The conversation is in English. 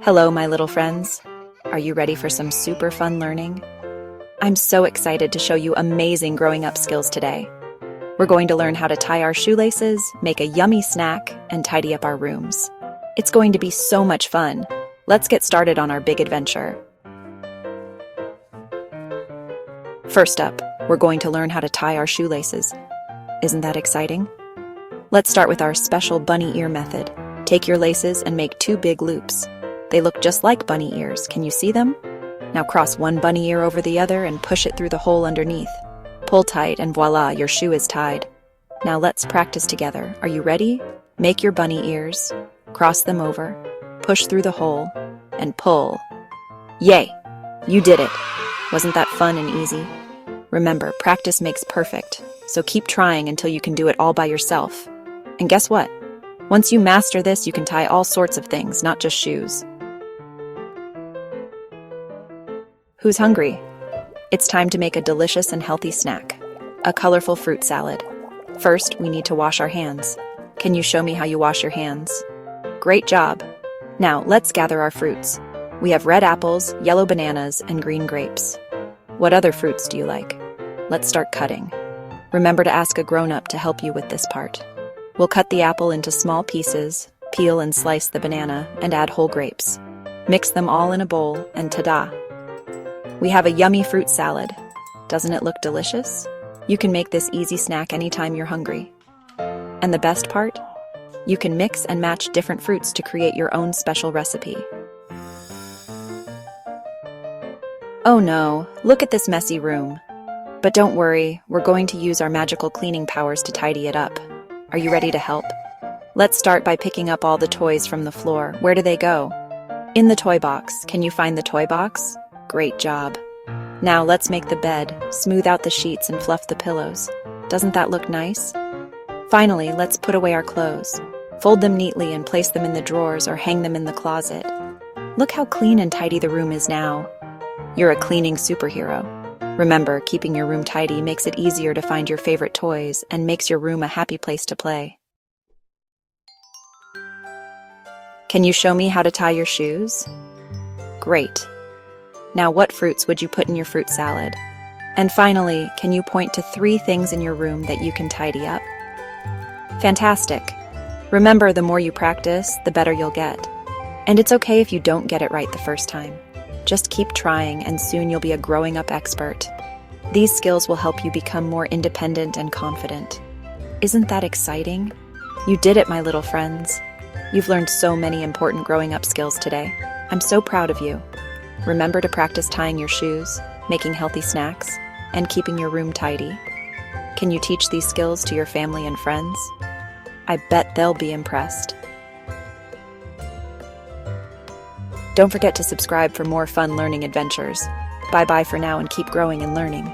Hello, my little friends. Are you ready for some super fun learning? I'm so excited to show you amazing growing up skills today. We're going to learn how to tie our shoelaces, make a yummy snack, and tidy up our rooms. It's going to be so much fun. Let's get started on our big adventure. First up, we're going to learn how to tie our shoelaces. Isn't that exciting? Let's start with our special bunny ear method. Take your laces and make 2 big loops. They look just like bunny ears. Can you see them? Now cross one bunny ear over the other and push it through the hole underneath. Pull tight and voila, your shoe is tied. Now let's practice together. Are you ready? Make your bunny ears, cross them over, push through the hole, and pull. Yay! You did it! Wasn't that fun and easy? Remember, practice makes perfect, so keep trying until you can do it all by yourself. And guess what? Once you master this, you can tie all sorts of things, not just shoes. Who's hungry? It's time to make a delicious and healthy snack, a colorful fruit salad. First, we need to wash our hands. Can you show me how you wash your hands? Great job! Now, let's gather our fruits. We have red apples, yellow bananas, and green grapes. What other fruits do you like? Let's start cutting. Remember to ask a grown-up to help you with this part. We'll cut the apple into small pieces, peel and slice the banana, and add whole grapes. Mix them all in a bowl, and ta-da! We have a yummy fruit salad. Doesn't it look delicious? You can make this easy snack anytime you're hungry. And the best part? You can mix and match different fruits to create your own special recipe. Oh no, look at this messy room. But don't worry, we're going to use our magical cleaning powers to tidy it up. Are you ready to help? Let's start by picking up all the toys from the floor. Where do they go? In the toy box. Can you find the toy box? Great job. Now let's make the bed, smooth out the sheets and fluff the pillows. Doesn't that look nice? Finally, let's put away our clothes. Fold them neatly and place them in the drawers or hang them in the closet. Look how clean and tidy the room is now. You're a cleaning superhero. Remember, keeping your room tidy makes it easier to find your favorite toys and makes your room a happy place to play. Can you show me how to tie your shoes? Great. Now, what fruits would you put in your fruit salad? And finally, can you point to 3 things in your room that you can tidy up? Fantastic! Remember, the more you practice, the better you'll get. And it's okay if you don't get it right the first time. Just keep trying, and soon you'll be a growing-up expert. These skills will help you become more independent and confident. Isn't that exciting? You did it, my little friends. You've learned so many important growing-up skills today. I'm so proud of you. Remember to practice tying your shoes, making healthy snacks, and keeping your room tidy. Can you teach these skills to your family and friends? I bet they'll be impressed. Don't forget to subscribe for more fun learning adventures. Bye-bye for now and keep growing and learning.